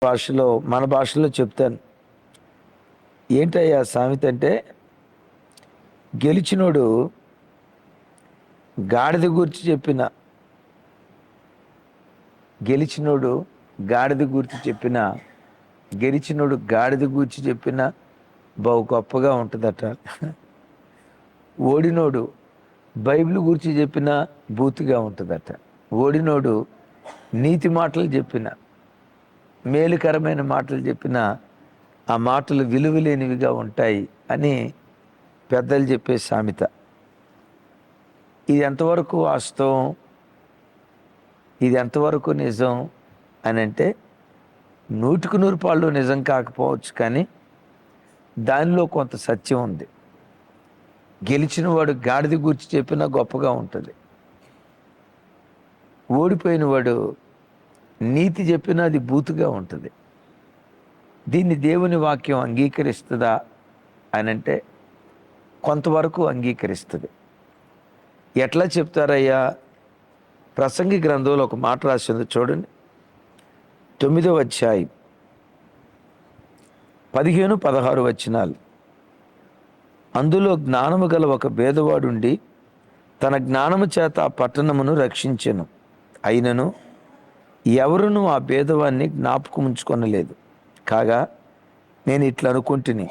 మన భాషలో చెప్తాను. ఏంటయ్యా సామెత అంటే, గెలిచినోడు గాడిద గూర్చి చెప్పిన గెలిచినోడు గాడిద గూర్చి చెప్పిన గెలిచినోడు గాడిద గూర్చి చెప్పిన బహు గొప్పగా ఉంటుందట. ఓడినోడు బైబిల్ గురించి చెప్పిన బూతుగా ఉంటుందట. ఓడినోడు నీతి మాటలు చెప్పిన, మేలుకరమైన మాటలు చెప్పిన ఆ మాటలు విలువలేనివిగా ఉంటాయి అని పెద్దలు చెప్పే సామెత. ఇది ఎంతవరకు వాస్తవం, ఇది ఎంతవరకు నిజం అని అంటే 100% నిజం కాకపోవచ్చు, కానీ దానిలో కొంత సత్యం ఉంది. గెలిచిన వాడు గాడిద గురించి చెప్పినా గొప్పగా ఉంటుంది. ఓడిపోయిన వాడు నీతి చెప్పినా అది బూతుగా ఉంటుంది. దీన్ని దేవుని వాక్యం అంగీకరిస్తుందా అని అంటే కొంతవరకు అంగీకరిస్తుంది. ఎట్లా చెప్తారయ్యా? ప్రసంగి గ్రంథంలో ఒక మాట రాసింది చూడండి. 9వ అధ్యాయం 15-16 వచనాలు. అందులో జ్ఞానము గల ఒక భేదవాడుండి తన జ్ఞానము చేత ఆ పట్టణమును రక్షించెను. అయినను ఎవరునూ ఆ భేదవాన్ని జ్ఞాపకం ఉంచుకొనలేదు. కాగా నేను ఇట్లా అనుకుంటుని,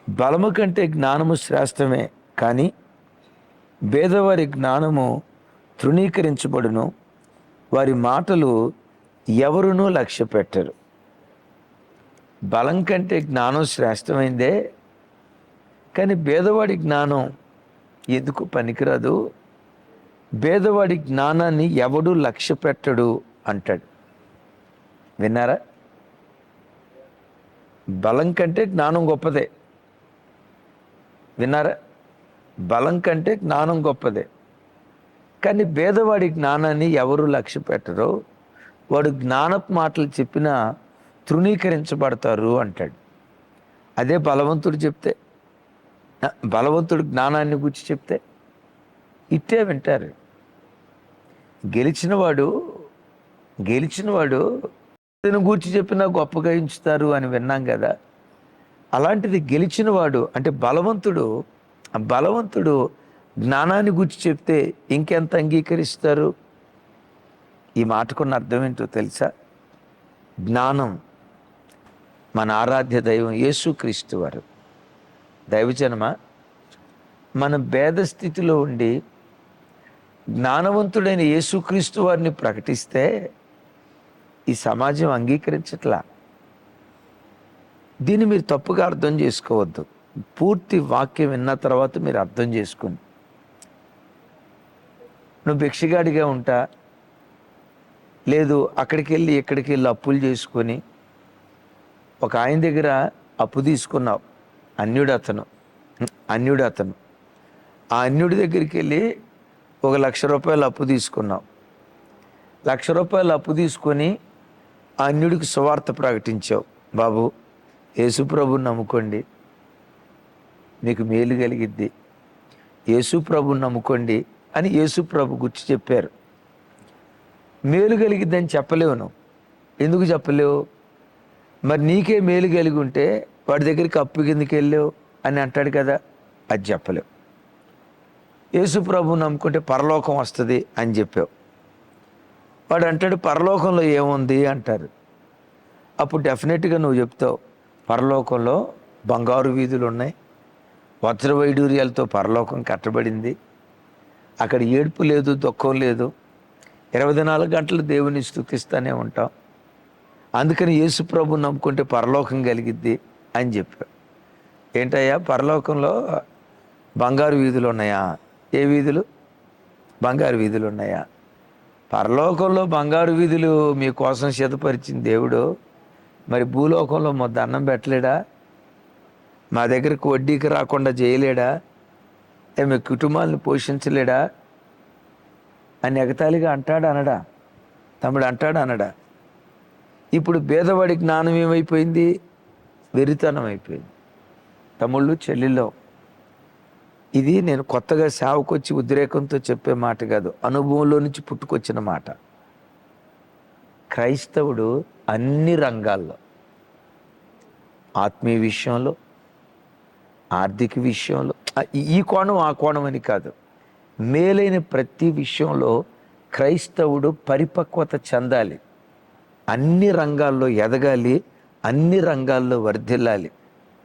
బలము కంటే జ్ఞానము శ్రేష్టమే, కానీ భేదవారి జ్ఞానము తృణీకరించబడును, వారి మాటలు ఎవరునూ లక్ష్య పెట్టరు. బలం కంటే జ్ఞానం శ్రేష్టమైందే, కానీ భేదవాడి జ్ఞానం ఎందుకు పనికిరాదు. భేదవాడి జ్ఞానాన్ని ఎవడు లక్ష్య పెట్టడు అంటాడు. విన్నారా? బలం కంటే జ్ఞానం గొప్పదే. విన్నారా? బలం కంటే జ్ఞానం గొప్పదే, కానీ భేదవాడి జ్ఞానాన్ని ఎవరు లక్ష్య పెట్టరో వాడు జ్ఞానపు మాటలు చెప్పినా తృణీకరించబడతారు అంటాడు. అదే బలవంతుడు చెప్తే, బలవంతుడు జ్ఞానాన్ని గురించి చెప్తే ఇట్టే వింటారు. గెలిచినవాడు దీని గూర్చి చెప్పినా గొప్పగా ఎంచుతారు అని విన్నాం కదా. అలాంటిది గెలిచినవాడు అంటే బలవంతుడు జ్ఞానాన్ని గురించి చెప్తే ఇంకెంత అంగీకరిస్తారు? ఈ మాటకున్న అర్థం ఏంటో తెలుసా? జ్ఞానం మన ఆరాధ్య దైవం యేసుక్రీస్తు వారు. దైవజనమా, మన భేద స్థితిలో ఉండి జ్ఞానవంతుడైన యేసుక్రీస్తు వారిని ప్రకటిస్తే ఈ సమాజం అంగీకరించట్లా. దీన్ని మీరు తప్పుగా అర్థం చేసుకోవద్దు. పూర్తి వాక్యం విన్న తర్వాత మీరు అర్థం చేసుకోండి. నువ్వు భిక్షగాడిగా ఉంటా, లేదు అక్కడికి వెళ్ళి ఇక్కడికి వెళ్ళి అప్పులు చేసుకొని ఒక ఆయన దగ్గర అప్పు తీసుకున్నావు. అన్యుడు అతను ఆ అన్యుడి దగ్గరికి వెళ్ళి 1,00,000 రూపాయలు అప్పు తీసుకున్నావు. 1,00,000 రూపాయలు అప్పు తీసుకొని ఆ అన్యుడికి సువార్త ప్రకటించావు. బాబు, యేసుప్రభుని నమ్ముకోండి, మీకు మేలు కలిగిద్ది, యేసుప్రభుని నమ్ముకోండి అని యేసుప్రభు గురించి చెప్పారు. మేలు కలిగిద్దని చెప్పలేవు నువ్వు. ఎందుకు చెప్పలేవు? మరి నీకే మేలు కలిగి ఉంటే వాడి దగ్గరికి అప్పు కిందకి వెళ్ళావు అని అంటాడు కదా, అది చెప్పలేవు. యేసుప్రభుని నమ్ముకుంటే పరలోకం వస్తుంది అని చెప్పావు. వాడు అంటాడు పరలోకంలో ఏముంది అంటారు. అప్పుడు డెఫినెట్గా నువ్వు చెప్తావు, పరలోకంలో బంగారు వీధులు ఉన్నాయి, వజ్ర వైడూర్యాలతో పరలోకం కట్టబడింది, అక్కడ ఏడుపు లేదు, దుఃఖం లేదు, 24 గంటలు దేవుని స్తుతిస్తూనే ఉంటాం, అందుకని యేసు ప్రభుని నమ్ముకుంటే పరలోకం కలిగిద్ది అని చెప్పావు. ఏంటయ్యా, పరలోకంలో బంగారు వీధులు ఉన్నాయా? ఏ వీధులు? బంగారు వీధులు ఉన్నాయా? పరలోకంలో బంగారు వీధులు మీకోసం సిద్ధపరిచిన దేవుడు మరి భూలోకంలో మా దండం పెట్టలేడా? మా దగ్గరకు వడ్డీకి రాకుండా చేయలేడా? మీ కుటుంబాలను పోషించలేడా అని ఎగతాళిగా అంటాడు అనడా? తమ్ముడు అంటాడు అనడా? ఇప్పుడు భేదవాడి జ్ఞానం ఏమైపోయింది? వెరితనం అయిపోయింది. తమ్ముళ్ళు, చెల్లిలో, ఇది నేను కొత్తగా సేవకొచ్చి ఉద్రేకంతో చెప్పే మాట కాదు, అనుభవంలో నుంచి పుట్టుకొచ్చిన మాట. క్రైస్తవుడు అన్ని రంగాల్లో, ఆత్మీయ విషయంలో, ఆర్థిక విషయంలో, ఈ కోణం ఆ కోణం అని కాదు, మేలైన ప్రతి విషయంలో క్రైస్తవుడు పరిపక్వత చెందాలి, అన్ని రంగాల్లో ఎదగాలి, అన్ని రంగాల్లో వర్ధిల్లాలి.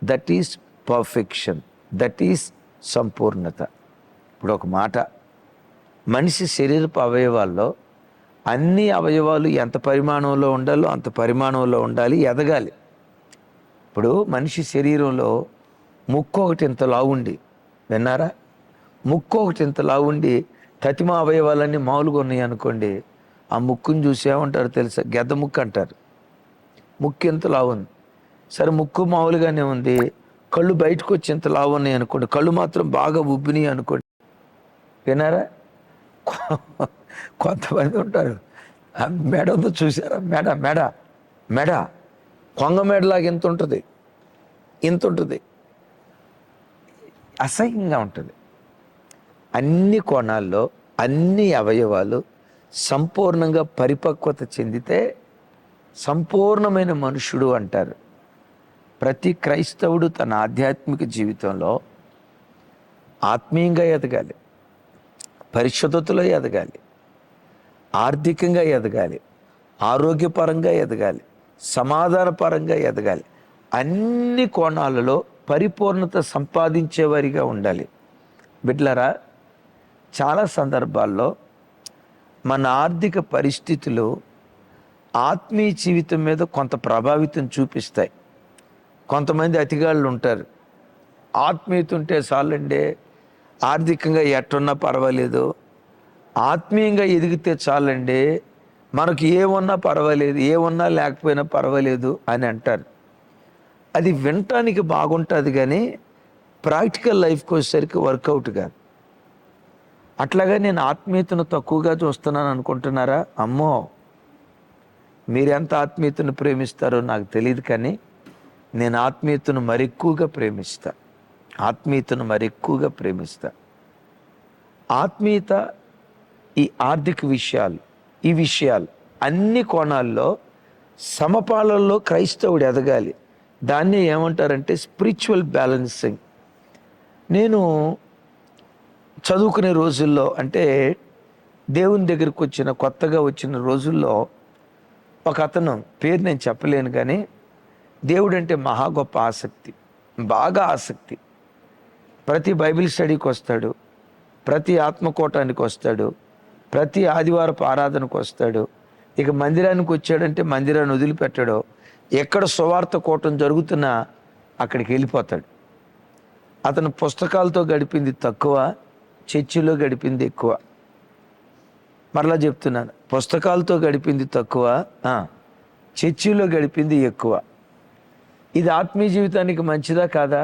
That is perfection, that is సంపూర్ణత. ఇప్పుడు ఒక మాట, మనిషి శరీరపు అవయవాల్లో అన్ని అవయవాలు ఎంత పరిమాణంలో ఉండాలో అంత పరిమాణంలో ఉండాలి, ఎదగాలి. ఇప్పుడు మనిషి శరీరంలో ముక్కు ఒకటి ఇంత లావుండి, విన్నారా? ముక్కు ఒకటి ఇంత లావుండి తతిమ అవయవాలన్నీ మామూలుగా ఉన్నాయి అనుకోండి, ఆ ముక్కును చూసి ఏమంటారు తెలుసా? గెద్ద ముక్కు అంటారు. ముక్కు ఎంత లావుంది, సరే ముక్కు మామూలుగానే ఉంది, కళ్ళు బయటకు వచ్చి ఇంత లావు ఉన్నాయి అనుకోండి, కళ్ళు మాత్రం బాగా ఉబ్బినాయి అనుకోండి, విన్నారా? కొంతమంది ఉంటారు, మెడ ఉందో చూసారా? మెడ మెడ మెడ కొంగ మెడలాగా ఇంత ఉంటుంది, ఇంత ఉంటుంది, అసహ్యంగా ఉంటుంది. అన్ని కోణాల్లో అన్ని అవయవాలు సంపూర్ణంగా పరిపక్వత చెందితే సంపూర్ణమైన మనుషుడు అంటారు. ప్రతి క్రైస్తవుడు తన ఆధ్యాత్మిక జీవితంలో ఆత్మీయంగా ఎదగాలి, పరిశుద్ధతలో ఎదగాలి, ఆర్థికంగా ఎదగాలి, ఆరోగ్యపరంగా ఎదగాలి, సమాధానపరంగా ఎదగాలి, అన్ని కోణాలలో పరిపూర్ణత సంపాదించేవారిగా ఉండాలి. బిడ్డలారా, చాలా సందర్భాల్లో మన ఆర్థిక పరిస్థితులు ఆత్మీయ జీవితం మీద కొంత ప్రభావితం చూపిస్తాయి. కొంతమంది అతిగాళ్ళు ఉంటారు, ఆత్మీయత ఉంటే చాలండి, ఆర్థికంగా ఎట్టున్నా పర్వాలేదు, ఆత్మీయంగా ఎదిగితే చాలండి, మనకు ఏమున్నా పర్వాలేదు, ఏమున్నా లేకపోయినా పర్వాలేదు అని అంటారు. అది వినటానికి బాగుంటుంది కానీ ప్రాక్టికల్ లైఫ్కి వచ్చేసరికి వర్కౌట్ కాదు. అట్లాగా నేను ఆత్మీయతను తక్కువగా చూస్తున్నాను అనుకుంటున్నారా? అమ్మో, మీరెంత ఆత్మీయతను ప్రేమిస్తారో నాకు తెలియదు, కానీ నేను ఆత్మీయతను మరెక్కువగా ప్రేమిస్తా, ఆత్మీయతను మరెక్కువగా ప్రేమిస్తా. ఆత్మీయత, ఈ ఆర్థిక విషయాలు, ఈ విషయాలు అన్ని కోణాల్లో సమపాలనలో క్రైస్తవుడు ఎదగాలి. దాన్ని ఏమంటారంటే స్పిరిచువల్ బ్యాలెన్సింగ్. నేను చదువుకునే రోజుల్లో, అంటే దేవుని దగ్గరికి వచ్చిన కొత్తగా వచ్చిన రోజుల్లో, ఒక అతను పేరు నేను చెప్పలేను కానీ దేవుడు అంటే మహా గొప్ప ఆసక్తి, బాగా ఆసక్తి. ప్రతి బైబిల్ స్టడీకి వస్తాడు, ప్రతి ఆత్మకూటానికి వస్తాడు, ప్రతి ఆదివారపు ఆరాధనకు వస్తాడు. ఇక మందిరానికి వచ్చాడంటే మందిరాన్ని వదిలిపెట్టాడో, ఎక్కడ సువార్త కూటం జరుగుతున్నా అక్కడికి వెళ్ళిపోతాడు. అతను పుస్తకాలతో గడిపింది తక్కువ, చర్చిలో గడిపింది ఎక్కువ. మరలా చెప్తున్నాను, పుస్తకాలతో గడిపింది తక్కువ, చర్చిలో గడిపింది ఎక్కువ. ఇది ఆత్మీయ జీవితానికి మంచిదా కాదా?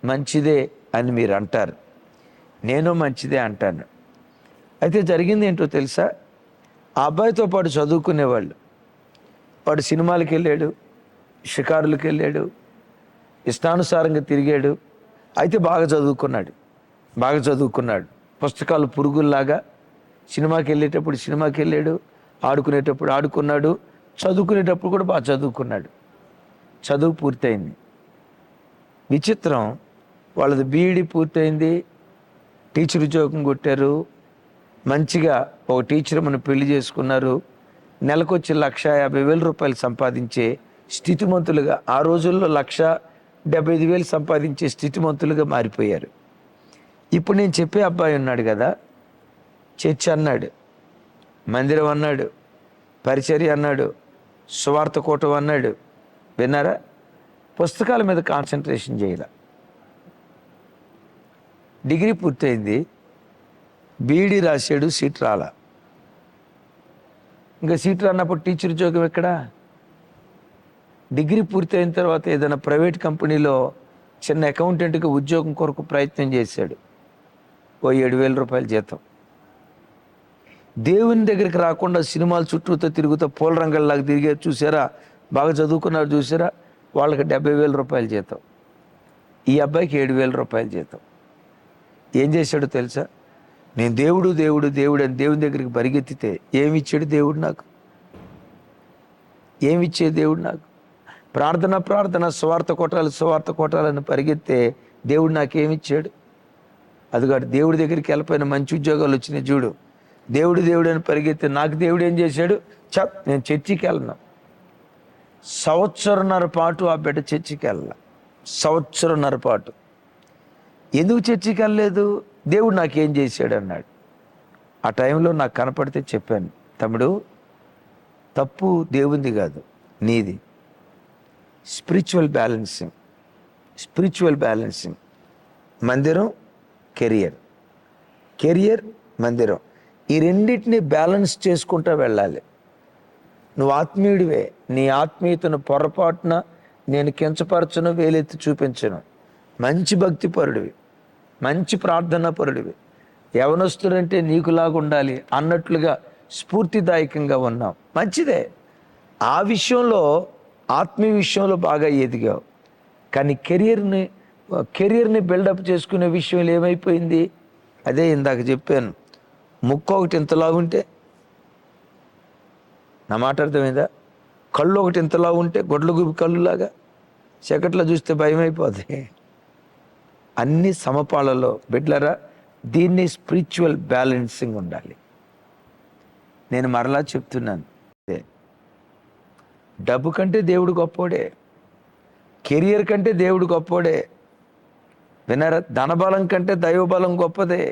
మంచిదే అని మీరు అంటారు, నేను మంచిదే అంటాను. అయితే జరిగింది ఏంటో తెలుసా? ఆ అబ్బాయితో పాటు చదువుకునేవాళ్ళు, వాడు సినిమాలకు వెళ్ళాడు, షికారులకు వెళ్ళాడు, ఇష్టానుసారంగా తిరిగాడు. అయితే బాగా చదువుకున్నాడు, పుస్తకాలు పురుగుల్లాగా. సినిమాకి వెళ్ళేటప్పుడు సినిమాకి వెళ్ళాడు, ఆడుకునేటప్పుడు ఆడుకున్నాడు, చదువుకునేటప్పుడు కూడా బాగా చదువుకున్నాడు. చదువు పూర్తయింది. విచిత్రం, వాళ్ళది బీఈడీ పూర్తయింది, టీచర్ ఉద్యోగం కొట్టారు, మంచిగా ఒక టీచర్ మనం పెళ్లి చేసుకున్నారు, నెలకొచ్చి 1,50,000 రూపాయలు సంపాదించే స్థితిమంతులుగా, ఆ రోజుల్లో 1,75,000 సంపాదించే స్థితిమంతులుగా మారిపోయారు. ఇప్పుడు నేను చెప్పే అబ్బాయి ఉన్నాడు కదా, చర్చ్ అన్నాడు, మందిరం అన్నాడు, పరిచర్య అన్నాడు, సువార్త కూటం అన్నాడు, విన్నారా? పుస్తకాల మీద కాన్సన్ట్రేషన్ చేయాల. డిగ్రీ పూర్తయింది, బీఈడీ రాశాడు, సీట్ రాలా. ఇంకా సీట్ రానప్పుడు టీచర్ ఉద్యోగం ఎక్కడా? డిగ్రీ పూర్తయిన తర్వాత ఏదైనా ప్రైవేట్ కంపెనీలో చిన్న అకౌంటెంట్గా ఉద్యోగం కొరకు ప్రయత్నం చేశాడు, ఓ 7,000 రూపాయల జీతం. దేవుని దగ్గరికి రాకుండా సినిమాల చుట్టూతో తిరుగుతూ పూల రంగంలాగా తిరిగే చూసారా, బాగా చదువుకున్నారు చూసారా, వాళ్ళకి 70,000 రూపాయల జీతం. ఈ అబ్బాయికి 7,000 రూపాయల జీతం. ఏం చేశాడో తెలుసా? నేను దేవుడు దేవుడు దేవుడు అని దేవుని దగ్గరికి పరిగెత్తితే ఏమి ఇచ్చాడు దేవుడు నాకు? ఏమిచ్చే దేవుడు నాకు? ప్రార్థన స్వార్థ కొట్టాలని పరిగెత్తే దేవుడు నాకేమిచ్చాడు? అదిగాడు దేవుడి దగ్గరికి వెళ్ళిపోయిన మంచి ఉద్యోగాలు వచ్చినాయి చూడు. దేవుడు అని పరిగెత్తే నాకు దేవుడు ఏం చేశాడు? నేను చర్చికి వెళ్ళను. సంవత్సరంన్నర పాటు ఆ బిడ్డ చర్చికి వెళ్ళాల. సంవత్సరంన్నర పాటు. ఎందుకు చర్చికి వెళ్ళలేదు? దేవుడు నాకేం చేశాడు అన్నాడు. ఆ టైంలో నాకు కనపడితే చెప్పాను, తమ్ముడు తప్పు దేవుంది కాదు, నీది. Spiritual balancing. మందిరం, కెరియర్, మందిరం, ఈ రెండింటిని బ్యాలెన్స్ చేసుకుంటూ వెళ్ళాలి. నువ్వు ఆత్మీయుడివే, నీ ఆత్మీయతను పొరపాటున నేను కించపరచను, వేలెత్తి చూపించను. మంచి భక్తిపరుడివి, మంచి ప్రార్థనా పరుడివి, యవనస్తుడంటే నీకులాగా ఉండాలి అన్నట్లుగా స్ఫూర్తిదాయకంగా ఉన్నావు, మంచిదే. ఆ విషయంలో, ఆత్మీయ విషయంలో బాగా ఎదిగావు. కానీ కెరియర్ని బిల్డప్ చేసుకునే విషయంలో ఏమైపోయింది? అదే ఇందాక చెప్పాను, ముక్కు ఒకటి ఇంతలా ఉంటే, నా మాట అర్థమైందా? కళ్ళు ఒకటి ఇంతలా ఉంటే, గొడ్ల గుబి కళ్ళులాగా చీకట్లో చూస్తే భయం అయిపోతుంది. అన్ని సమపాలలో బిడ్లరా, దీన్ని స్పిరిచువల్ బ్యాలెన్సింగ్ ఉండాలి. నేను మరలా చెప్తున్నాను, డబ్బు కంటే దేవుడు గొప్పోడే, కెరియర్ కంటే దేవుడు గొప్పోడే. వినరా? ధనబలం కంటే దైవబలం గొప్పదే,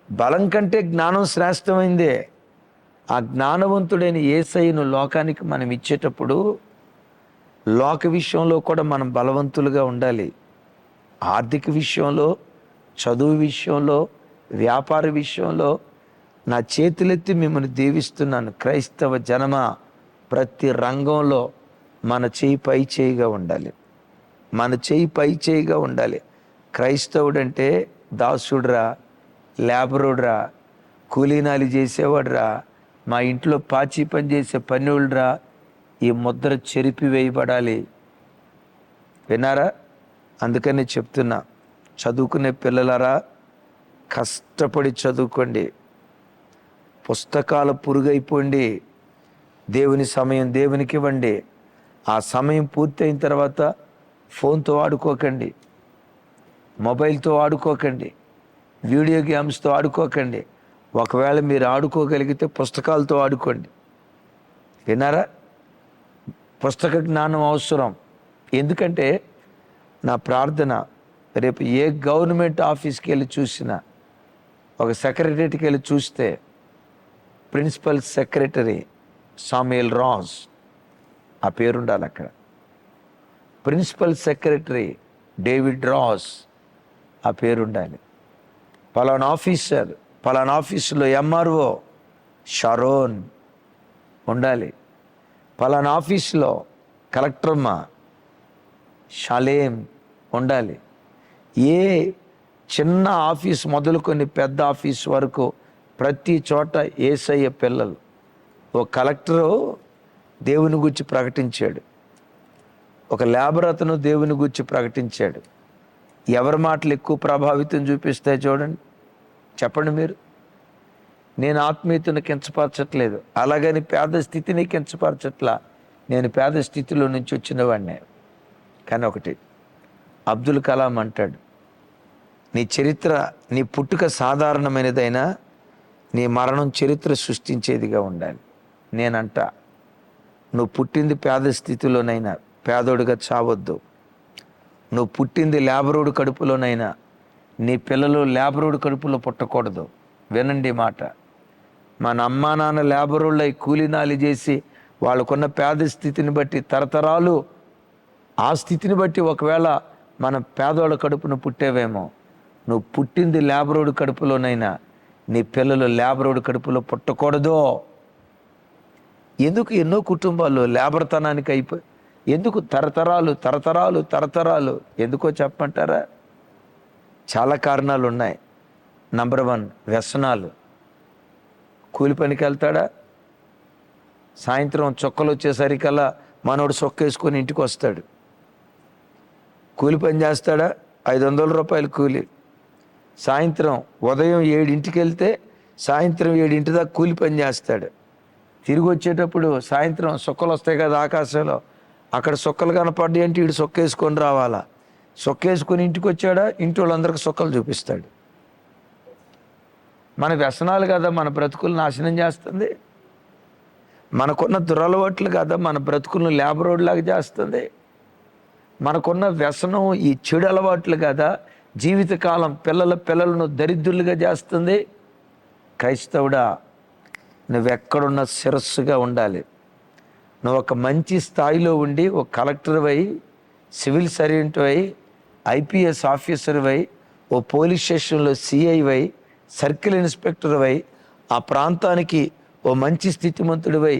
బలం కంటే జ్ఞానం శ్రేష్టమైందే. ఆ జ్ఞానవంతుడైన యేసయ్యను లోకానికి మనం ఇచ్చేటప్పుడు లోక విషయంలో కూడా మనం బలవంతులుగా ఉండాలి. ఆర్థిక విషయంలో, చదువు విషయంలో, వ్యాపార విషయంలో నా చేతులెత్తి మిమ్మల్ని దీవిస్తున్నాను. క్రైస్తవ జనమా, ప్రతి రంగంలో మన చేయి పై చేయిగా ఉండాలి. క్రైస్తవుడంటే దాసుడురా, లేబరుడురా, కూలీనాలి చేసేవాడురా, మా ఇంట్లో పాచి పని చేసే పనివాళ్ళురా, ఈ ముద్ర చెరిపి వేయబడాలి. విన్నారా? అందుకని చెప్తున్నా, చదువుకునే పిల్లలారా, కష్టపడి చదువుకోండి, పుస్తకాల పురుగైపోండి, దేవుని సమయం దేవునికి ఇవ్వండి. ఆ సమయం పూర్తయిన తర్వాత ఫోన్తో ఆడుకోకండి, మొబైల్తో ఆడుకోకండి, వీడియో గేమ్స్తో ఆడుకోకండి. ఒకవేళ మీరు ఆడుకోగలిగితే పుస్తకాలతో ఆడుకోండి. విన్నారా? పుస్తక జ్ఞానం అవసరం. ఎందుకంటే నా ప్రార్థన, రేపు ఏ గవర్నమెంట్ ఆఫీస్కి వెళ్ళి చూసినా, ఒక సెక్రటరీకి వెళ్ళి చూస్తే ప్రిన్సిపల్ సెక్రటరీ సామ్యుయల్ రాస్ ఆ పేరుండాలి అక్కడ. ప్రిన్సిపల్ సెక్రటరీ డేవిడ్ రాస్ ఆ పేరుండాలి. పలానా ఆఫీసులో ఎంఆర్ఓ షారోన్ ఉండాలి. పలానా ఆఫీసులో కలెక్టర్మ షాలేం ఉండాలి. ఏ చిన్న ఆఫీస్ మొదలుకొని పెద్ద ఆఫీస్ వరకు ప్రతి చోట యేసయ్య పిల్లలు. ఓ కలెక్టరు దేవుని గురించి ప్రకటించాడు, ఒక లేబర్ అతను దేవుని గురించి ప్రకటించాడు. ఎవరి మాటలు ఎక్కువ ప్రభావితం చూపిస్తాయి చూడండి, చెప్పండి మీరు. నేను ఆత్మీయతను కించపరచట్లేదు, అలాగని పేద స్థితిని కించపరచట్లా. నేను పేద స్థితిలో నుంచి వచ్చిన వాడినే. కానీ ఒకటి, అబ్దుల్ కలాం అంటాడు, నీ చరిత్ర, నీ పుట్టుక సాధారణమైనదైనా నీ మరణం చరిత్ర సృష్టించేదిగా ఉండాలి. నేనంట, నువ్వు పుట్టింది పేద స్థితిలోనైనా పేదోడుగా చావద్దు. నువ్వు పుట్టింది లేబరోడు కడుపులోనైనా నీ పిల్లలు లేబరోడు కడుపులో పుట్టకూడదు. వినండి మాట. మన అమ్మా నాన్న లేబరోళ్ళై కూలీనాలి చేసి వాళ్ళకున్న పేద స్థితిని బట్టి తరతరాలు ఆ స్థితిని బట్టి ఒకవేళ మన పేదోళ్ళ కడుపున పుట్టేవేమో, నువ్వు పుట్టింది లేబరోడు కడుపులోనైనా నీ పిల్లలు లేబరోడు కడుపులో పుట్టకూడదు. ఎందుకు ఎన్నో కుటుంబాల్లో లేబర్తనానికి అయిపోయి, ఎందుకు తరతరాలు ఎందుకో చెప్పమంటారా? చాలా కారణాలు ఉన్నాయి. నంబర్ 1, వ్యసనాలు. కూలి పనికి వెళ్తాడా, సాయంత్రం చొక్కలు వచ్చేసరికల్లా మనోడు చొక్క వేసుకొని ఇంటికి వస్తాడు. కూలి పని చేస్తాడా, 500 రూపాయలు కూలి. సాయంత్రం ఉదయం 7ంటికి వెళ్తే సాయంత్రం 7 దాకా కూలి పని చేస్తాడు. తిరిగి వచ్చేటప్పుడు సాయంత్రం సుక్కలు వస్తాయి కదా ఆకాశంలో, అక్కడ సుక్కలు కనపడ్డాయి అంటే వీడు సొక్క వేసుకొని రావాలా. సొక్క వేసుకొని ఇంటికి వచ్చాడా, ఇంటి వాళ్ళందరికీ సొక్కలు చూపిస్తాడు. మన వ్యసనాలు కదా మన బ్రతుకులు నాశనం చేస్తుంది. మనకున్న దురలవాట్లు కదా మన బ్రతుకులను లేబర్ రోడ్లాగా చేస్తుంది. మనకున్న వ్యసనం ఈ చెడు అలవాట్లు కదా జీవితకాలం పిల్లలను దరిద్రులుగా చేస్తుంది. క్రైస్తవుడా, నువ్వెక్కడున్న శిరస్సుగా ఉండాలి. నువ్వు ఒక మంచి స్థాయిలో ఉండి ఒక కలెక్టర్ అయి, సివిల్ సర్వెంట్ అయి, ఐపీఎస్ ఆఫీసర్ అయి, ఓ పోలీస్ స్టేషన్లో సిఐ అయి, సర్కిల్ ఇన్స్పెక్టర్ అయి, ఆ ప్రాంతానికి ఓ మంచి స్థితిమంతుడివై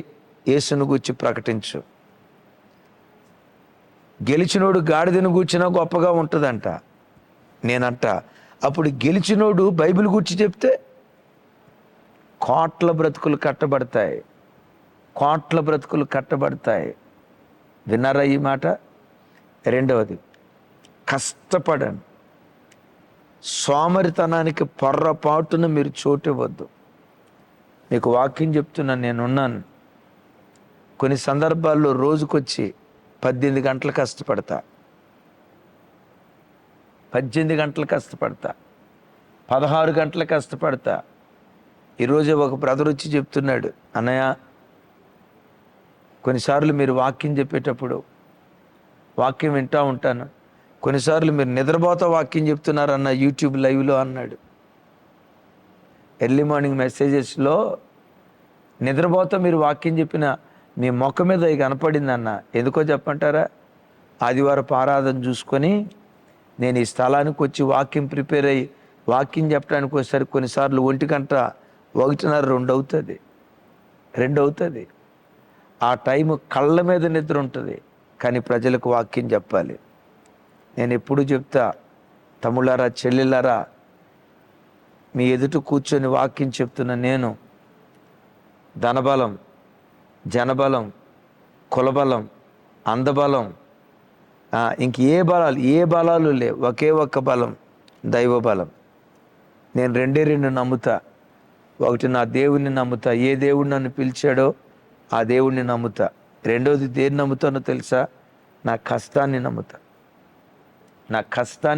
యేసును గూర్చి ప్రకటించు. గెలిచినోడు గాడిదను గూర్చినా గొప్పగా ఉంటుందంట. నేనంట అప్పుడు గెలిచినోడు బైబిల్ గూర్చి చెప్తే కోట్ల బ్రతుకులు కట్టబడతాయి, కోట్ల బ్రతుకులు కట్టబడతాయి. విన్నారా ఈ మాట? రెండవది, కష్టపడండి. సోమరితనానికి పొర్రపాటున మీరు చోటివ్వద్దు. మీకు వాక్యం చెప్తున్నాను, నేనున్నాను. కొన్ని సందర్భాల్లో రోజుకొచ్చి 18 గంటలు కష్టపడతా, 18 గంటలు కష్టపడతా, 16 గంటలు కష్టపడతా. ఈరోజే ఒక బ్రదర్ వచ్చి చెప్తున్నాడు, అన్నయ్య కొన్నిసార్లు మీరు వాక్యం చెప్పేటప్పుడు వాక్యం వింటూ ఉంటాను, కొన్నిసార్లు మీరు నిద్రపోతా వాక్యం చెప్తున్నారన్న యూట్యూబ్ లైవ్లో అన్నాడు. ఎర్లీ మార్నింగ్ మెసేజెస్లో నిద్రపోతా మీరు వాక్యం చెప్పిన మీ మొక్క మీద ఇది కనపడిందన్న. ఎందుకో చెప్పంటారా? ఆదివారపు ఆరాధన చూసుకొని నేను ఈ స్థలానికి వచ్చి వాక్యం ప్రిపేర్ అయ్యి వాక్యం చెప్పడానికి వచ్చేసరికి కొన్నిసార్లు 1 గంట 1:30 2 అవుతుంది. ఆ టైము కళ్ళ మీద నిద్ర ఉంటుంది, కానీ ప్రజలకు వాక్యం చెప్పాలి. నేను ఎప్పుడు చెప్తా, తమ్ముళ్ళారా చెల్లెళ్ళారా, మీ ఎదుట కూర్చొని వాక్యం చెప్తున్న నేను ధనబలం, జనబలం, కులబలం, అందబలం, ఇంక ఏ బలాలు లేవు. ఒకే ఒక్క బలం, దైవ బలం. నేను 2 నమ్ముతా. ఒకటి, నా దేవుణ్ణి నమ్ముతా. ఏ దేవుడు నన్ను పిలిచాడో ఆ దేవుణ్ణి నమ్ముతా. రెండోది దేన్ని నమ్ముతానో తెలుసా? నా కష్టాన్ని నమ్ముతా. నా కష్టాన్ని